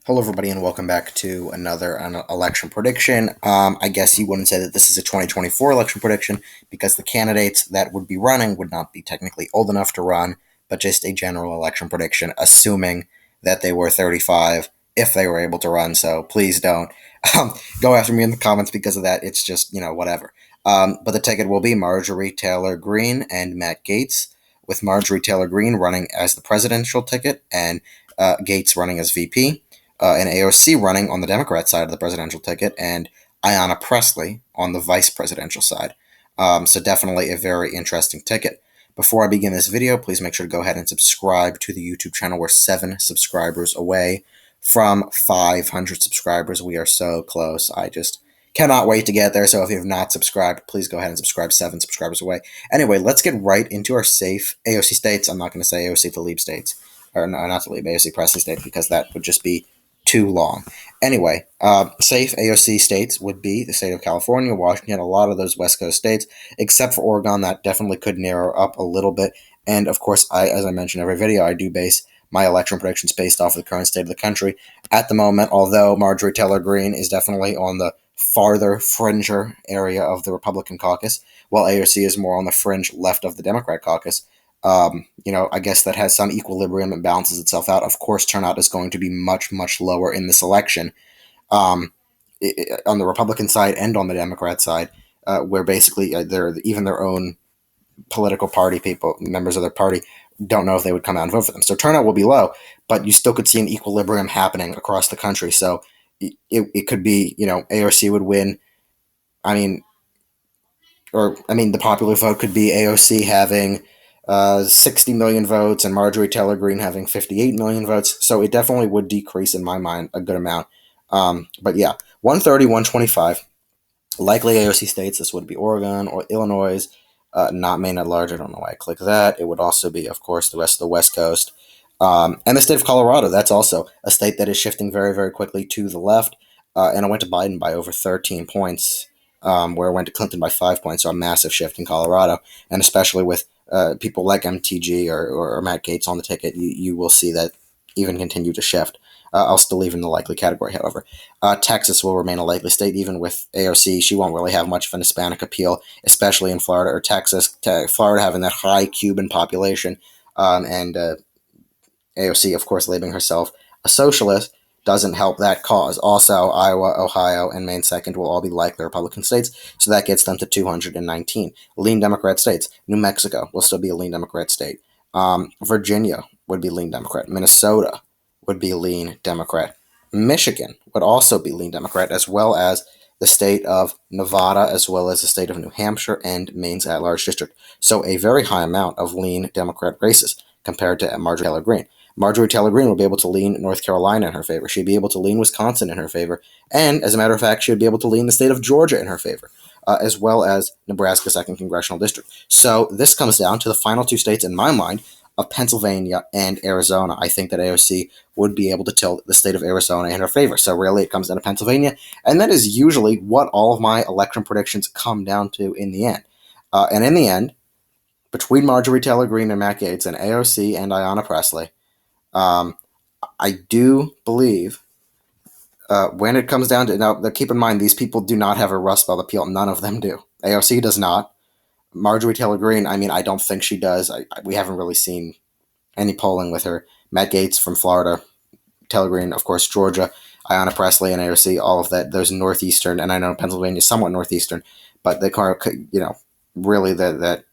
Hello, everybody, and welcome back to another election prediction. I guess you wouldn't say that this is a 2024 election prediction because the candidates that would be running would not be technically old enough to run, but just a general election prediction, assuming that they were 35 if they were able to run. So please don't go after me in the comments because of that. It's just, whatever. But the ticket will be Marjorie Taylor Greene and Matt Gaetz, with Marjorie Taylor Greene running as the presidential ticket and Gaetz running as VP. And AOC running on the Democrat side of the presidential ticket, and Ayanna Pressley on the vice presidential side. So definitely a very interesting ticket. Before I begin this video, please make sure to go ahead and subscribe to the YouTube channel. We're 7 subscribers away from 500 subscribers. We are so close. I just cannot wait to get there. So if you have not subscribed, please go ahead and subscribe. 7 subscribers away. Anyway, let's get right into our safe AOC states. I'm not going to say AOC to leave states. Or no, not to leave AOC Pressley state, because that would just be too long. Anyway, safe AOC states would be the state of California, Washington, a lot of those West Coast states, except for Oregon. That definitely could narrow up a little bit. And of course, as I mentioned in every video, I do base my election predictions based off of the current state of the country. At the moment, although Marjorie Taylor Greene is definitely on the farther fringer area of the Republican caucus, while AOC is more on the fringe left of the Democrat caucus, I guess that has some equilibrium and balances itself out. Of course, turnout is going to be much, much lower in this election on the Republican side and on the Democrat side, where basically they're even their own political party people, members of their party, don't know if they would come out and vote for them. So turnout will be low, but you still could see an equilibrium happening across the country. So it could be, AOC would win. The popular vote could be AOC having 60 million votes and Marjorie Taylor Greene having 58 million votes. So it definitely would decrease, in my mind, a good amount. But yeah, 130, 125. Likely AOC states, this would be Oregon or Illinois, not Maine at large. I don't know why I clicked that. It would also be, of course, the rest of the West Coast. And the state of Colorado, that's also a state that is shifting very, very quickly to the left. And it went to Biden by over 13 points, where it went to Clinton by 5 points. So a massive shift in Colorado, and especially with people like MTG or Matt Gaetz on the ticket, you will see that even continue to shift. I'll still leave in the likely category, however. Texas will remain a likely state, even with AOC. She won't really have much of an Hispanic appeal, especially in Florida or Texas. Florida having that high Cuban population, and AOC, of course, labeling herself a socialist, doesn't help that cause. Also, Iowa, Ohio, and Maine second will all be likely Republican states, so that gets them to 219. Lean Democrat states. New Mexico will still be a lean Democrat state. Virginia would be lean Democrat. Minnesota would be lean Democrat. Michigan would also be lean Democrat, as well as the state of Nevada, as well as the state of New Hampshire and Maine's at-large district. So a very high amount of lean Democrat races compared to Marjorie Taylor Greene. Marjorie Taylor Greene will be able to lean North Carolina in her favor. She'd be able to lean Wisconsin in her favor. And, as a matter of fact, she would be able to lean the state of Georgia in her favor, as well as Nebraska's 2nd Congressional District. So this comes down to the final 2 states, in my mind, of Pennsylvania and Arizona. I think that AOC would be able to tilt the state of Arizona in her favor. So really it comes down to Pennsylvania. And that is usually what all of my election predictions come down to in the end. And in the end, between Marjorie Taylor Greene and Matt Gaetz and AOC and Ayanna Pressley, I do believe when it comes down to, now keep in mind, these people do not have a Rust Belt appeal. None of them do. AOC does not. Marjorie Taylor Greene, I don't think she does. We haven't really seen any polling with her. Matt Gaetz from Florida, Taylor Greene, of course, Georgia, Ayanna Pressley and AOC, all of that, those northeastern, and I know Pennsylvania is somewhat northeastern, but they kind of, really that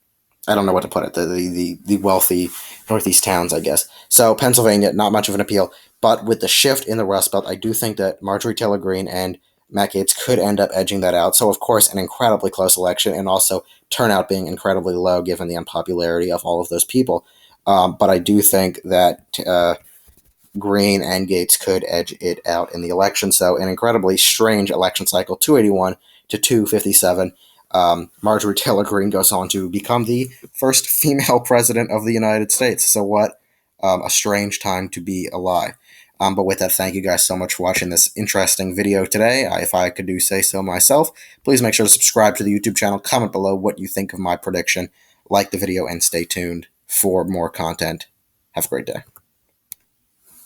I don't know what to put it, the wealthy northeast towns, I guess. So Pennsylvania, not much of an appeal, but with the shift in the Rust Belt, I do think that Marjorie Taylor Greene and Matt Gaetz could end up edging that out. So, of course, an incredibly close election, and also turnout being incredibly low given the unpopularity of all of those people. But I do think that Greene and Gaetz could edge it out in the election. So an incredibly strange election cycle, 281 to 257. Marjorie Taylor Greene goes on to become the first female president of the United States. So what a strange time to be alive. But with that, thank you guys so much for watching this interesting video today. If I could do say so myself, please make sure to subscribe to the YouTube channel, comment below what you think of my prediction, like the video, and stay tuned for more content. Have a great day.